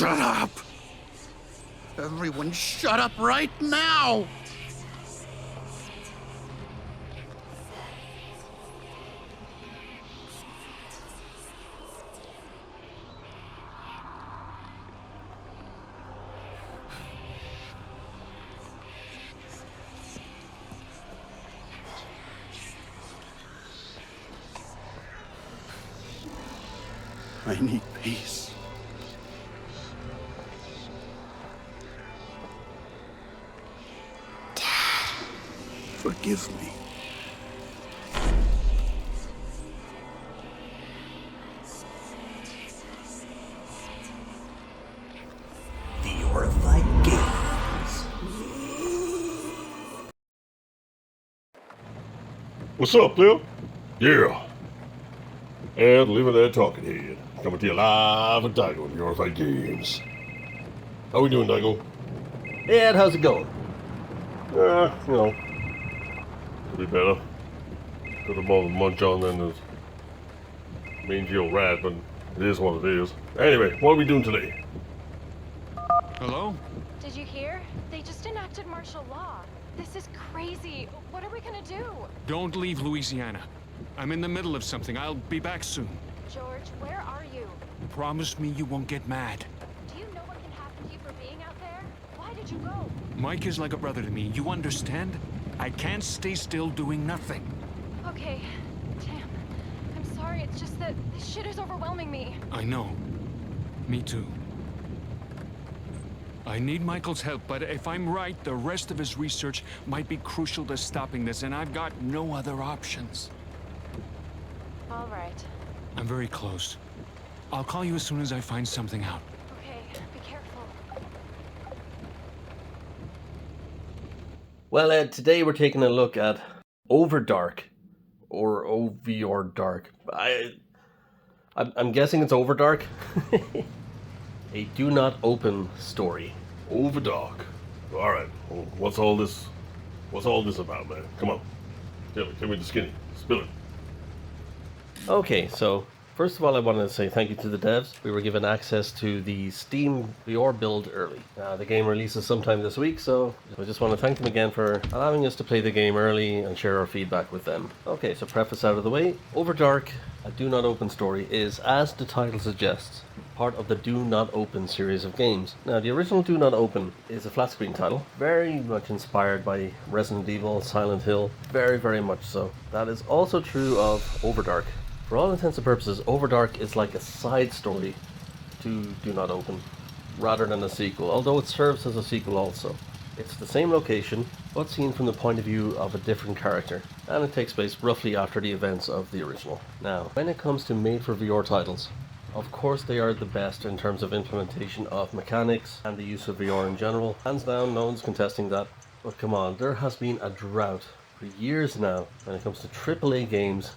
Shut up! Everyone shut up right now! I need peace. Forgive me. VRified Games. What's up, Lil? Yeah. And living that talking head. Coming to you live and Daigo in VRified Games. How we doing, Daigo? Ed, how's it going? You know, could be better. Could have more to munch on than this mangy old rat, but it is what it is. Anyway, what are we doing today? Hello? Did you hear? They just enacted martial law. This is crazy. What are we gonna do? Don't leave Louisiana. I'm in the middle of something. I'll be back soon. George, where are you? Promise me you won't get mad. Do you know what can happen to you for being out there? Why did you go? Mike is like a brother to me. You understand? I can't stay still doing nothing. Okay. Damn. I'm sorry. It's just that this shit is overwhelming me. I know. Me too. I need Michael's help, but if I'm right, the rest of his research might be crucial to stopping this, and I've got no other options. All right. I'm very close. I'll call you as soon as I find something out. Okay. Be careful. Well, Ed, today we're taking a look at oVRdark, or oVRdark. I'm guessing it's oVRdark. A do not open story. oVRdark. Alright, well, what's all this about, man? Come on. Tell me the skinny. Spill it. Okay, so first of all, I wanted to say thank you to the devs. We were given access to the Steam VR build early. The game releases sometime this week, so I just want to thank them again for allowing us to play the game early and share our feedback with them. Okay, so preface out of the way. oVRdark, a do not open story, is, as the title suggests, part of the Do Not Open series of games. Now, the original Do Not Open is a flat screen title, very much inspired by Resident Evil, Silent Hill, very, very much so. That is also true of oVRdark. For all intents and purposes, oVRdark is like a side story to Do Not Open, rather than a sequel, although it serves as a sequel also. It's the same location, but seen from the point of view of a different character, and it takes place roughly after the events of the original. Now, when it comes to made-for-VR titles, of course they are the best in terms of implementation of mechanics and the use of VR in general. Hands down, no one's contesting that. But come on, there has been a drought for years now when it comes to AAA games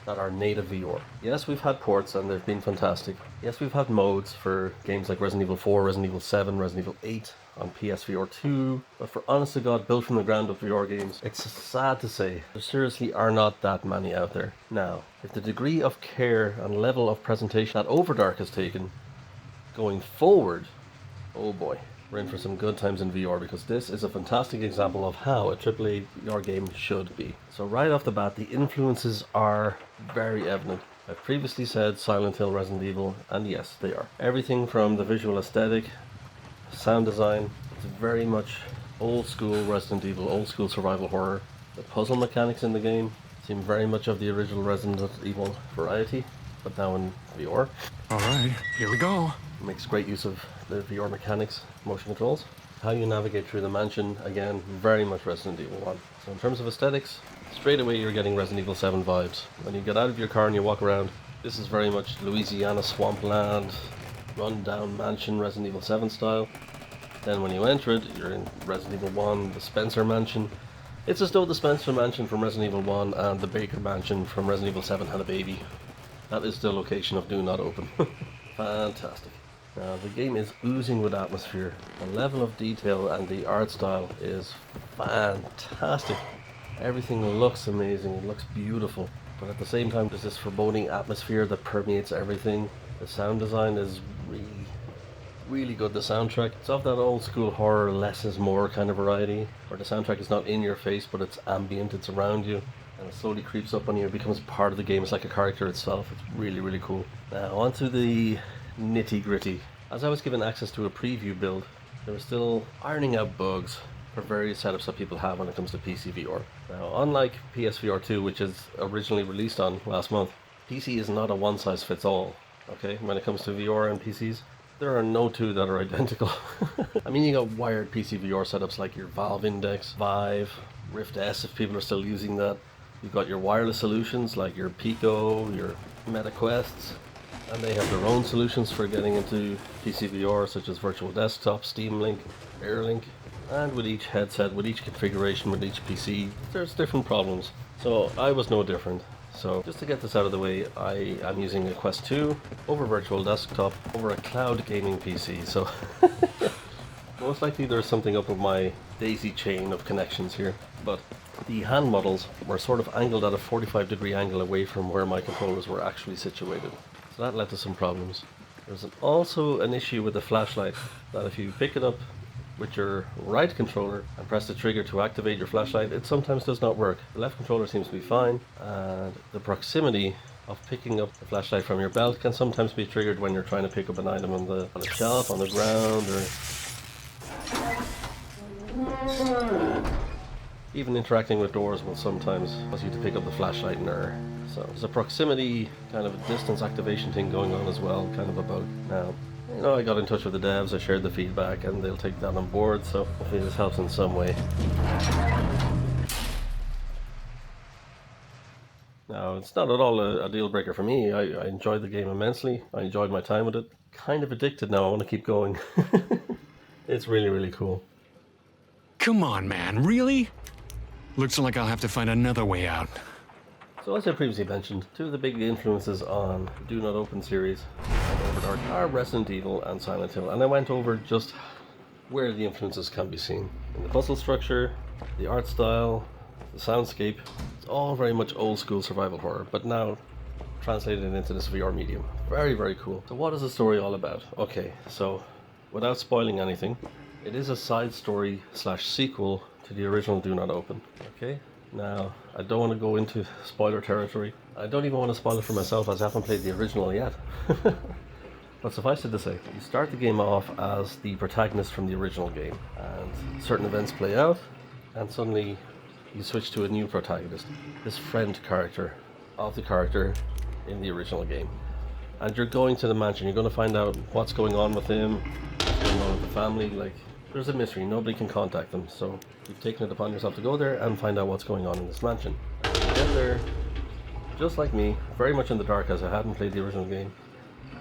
that are native VR. Yes, we've had ports and they've been fantastic. Yes, we've had modes for games like Resident Evil 4, Resident Evil 7, Resident Evil 8 on PSVR 2, but for honest to God, built from the ground up VR games, it's sad to say there seriously are not that many out there. Now, if the degree of care and level of presentation that oVRdark has taken going forward, oh boy, we're in for some good times in VR, because this is a fantastic example of how a AAA VR game should be. So right off the bat, the influences are very evident. I've previously said Silent Hill, Resident Evil, and yes, they are. Everything from the visual aesthetic, sound design, it's very much old school Resident Evil, old school survival horror. The puzzle mechanics in the game seem very much of the original Resident Evil variety, but now in VR. Alright, here we go. It makes great use of the VR mechanics, motion controls. How you navigate through the mansion, again, very much Resident Evil 1. So in terms of aesthetics, straight away you're getting Resident Evil 7 vibes. When you get out of your car and you walk around, this is very much Louisiana swampland, run-down mansion, Resident Evil 7 style. Then when you enter it, you're in Resident Evil 1, the Spencer Mansion. It's as though the Spencer Mansion from Resident Evil 1 and the Baker Mansion from Resident Evil 7 had a baby. That is the location of Do Not Open. Fantastic. Now, the game is oozing with atmosphere. The level of detail and the art style is fantastic. Everything looks amazing, it looks beautiful. But at the same time, there's this foreboding atmosphere that permeates everything. The sound design is really good. The soundtrack, it's of that old school horror, less is more kind of variety, where the soundtrack is not in your face, but it's ambient, it's around you, and it slowly creeps up on you, it becomes part of the game, it's like a character itself. It's really, really cool. Now, on to the nitty gritty. As I was given access to a preview build, they were still ironing out bugs for various setups that people have when it comes to PCVR. Now, unlike PSVR 2, which is originally released on last month, PC is not a one-size-fits-all. Okay, when it comes to VR and PCs, there are no two that are identical. I mean, you got wired PCVR setups like your Valve Index, Vive, Rift S if people are still using that. You've got your wireless solutions like your Pico, your Meta Quests, and they have their own solutions for getting into PCVR, such as Virtual Desktop, Steam Link, AirLink. And with each headset, with each configuration, with each PC, there's different problems. So I was no different. So just to get this out of the way, I am using a Quest 2 over Virtual Desktop over a cloud gaming PC. So most likely there's something up with my daisy chain of connections here. But the hand models were sort of angled at a 45-degree angle away from where my controllers were actually situated. So that led to some problems. There's also an issue with the flashlight, that if you pick it up with your right controller and press the trigger to activate your flashlight, it sometimes does not work. The left controller seems to be fine, and the proximity of picking up the flashlight from your belt can sometimes be triggered when you're trying to pick up an item on a shelf, on the ground, or even interacting with doors will sometimes cause you to pick up the flashlight in error. So there's a proximity kind of a distance activation thing going on as well, kind of a bug. Now, you know, I got in touch with the devs, I shared the feedback, and they'll take that on board, so hopefully this helps in some way. Now, it's not at all a deal breaker for me. I enjoyed the game immensely. I enjoyed my time with it. Kind of addicted now, I want to keep going. It's really, really cool. Come on, man, really? Looks like I'll have to find another way out. So as I previously mentioned, two of the big influences on Do Not Open series and oVRdark are Resident Evil and Silent Hill, and I went over just where the influences can be seen. In the puzzle structure, the art style, the soundscape, it's all very much old school survival horror, but now translated into this VR medium. Very, very cool. So what is the story all about? Okay, so without spoiling anything, it is a side story slash sequel to the original Do Not Open. Okay? Now, I don't want to go into spoiler territory. I don't even want to spoil it for myself as I haven't played the original yet. But suffice it to say, you start the game off as the protagonist from the original game, and certain events play out, and suddenly you switch to a new protagonist, this friend character of the character in the original game. And you're going to the mansion, you're going to find out what's going on with him, what's going on with the family. Like, there's a mystery, nobody can contact them, so you've taken it upon yourself to go there and find out what's going on in this mansion. And you get there, just like me, very much in the dark as I hadn't played the original game.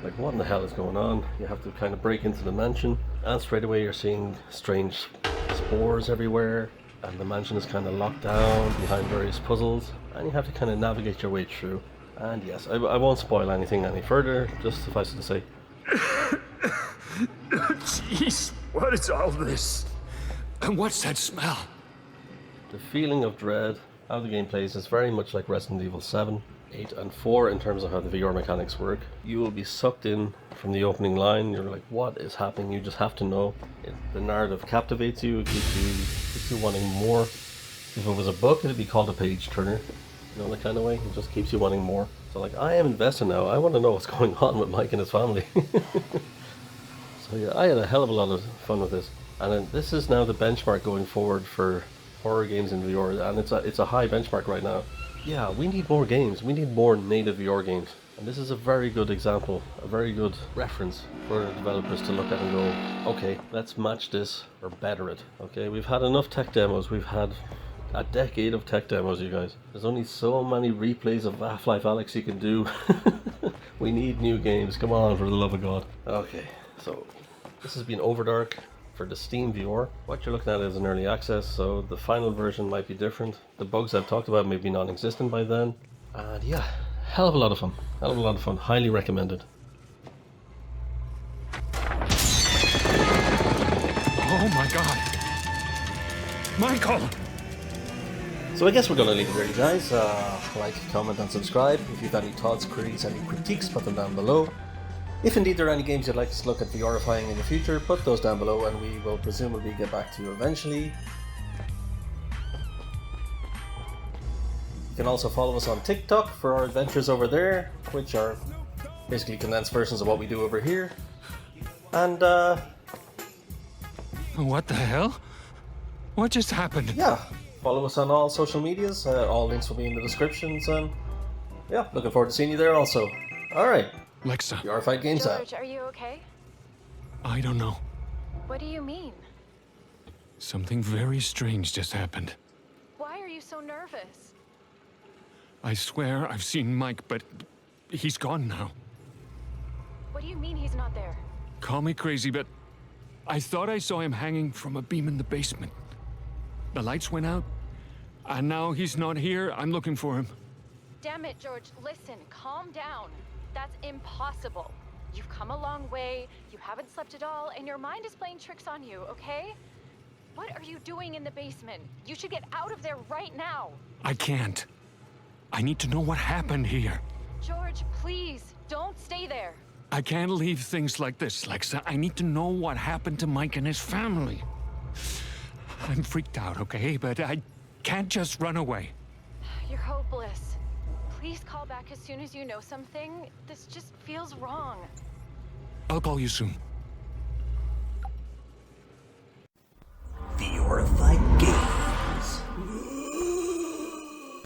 Like, what in the hell is going on? You have to kind of break into the mansion, and straight away you're seeing strange spores everywhere, and the mansion is kind of locked down behind various puzzles, and you have to kind of navigate your way through. And yes, I won't spoil anything any further, just suffice it to say. Jeez, what is all this? And what's that smell? The feeling of dread, how the game plays, is very much like Resident Evil 7, 8 and 4 in terms of how the VR mechanics work. You will be sucked in from the opening line, you're like, what is happening? You just have to know. The narrative captivates you, it keeps you wanting more. If it was a book, it'd be called a page turner. You know, that kind of way. It just keeps you wanting more. So like, I am invested now. I want to know what's going on with Mike and his family. So yeah, I had a hell of a lot of fun with this. And then this is now the benchmark going forward for horror games in VR. And it's a high benchmark right now. Yeah, we need more games. We need more native VR games. And this is a very good example, a very good reference for the developers to look at and go, okay, let's match this or better it. Okay, we've had enough tech demos. We've had a decade of tech demos, you guys. There's only so many replays of Half-Life Alyx you can do. We need new games. Come on, for the love of God. Okay, so this has been oVRdark for the Steam VR. What you're looking at is an early access, so the final version might be different. The bugs I've talked about may be non-existent by then. And yeah, hell of a lot of fun. Hell of a lot of fun. Highly recommended. Oh my god. Michael! So I guess we're going to leave it there, guys. Like, comment and subscribe. If you've got any thoughts, queries, any critiques, put them down below. If indeed there are any games you'd like us to look at VRifying in the future, put those down below and we will presumably get back to you eventually. You can also follow us on TikTok for our adventures over there, which are basically condensed versions of what we do over here. And What the hell? What just happened? yeah, follow us on all social medias. All links will be in the descriptions. And yeah, looking forward to seeing you there also. Alright, Lexa, VRified Games out. George, are you okay? I don't know. What do you mean? Something very strange just happened. Why are you so nervous? I swear I've seen Mike, but he's gone now. What do you mean he's not there? Call me crazy, but I thought I saw him hanging from a beam in the basement. The lights went out, and now he's not here. I'm looking for him. Damn it, George, listen, calm down. That's impossible. You've come a long way, you haven't slept at all, and your mind is playing tricks on you, okay? What are you doing in the basement? You should get out of there right now. I can't. I need to know what happened here. George, please, don't stay there. I can't leave things like this, Lexa. I need to know what happened to Mike and his family. I'm freaked out, okay? But I can't just run away. You're hopeless. Please call back as soon as you know something. This just feels wrong. I'll call you soon.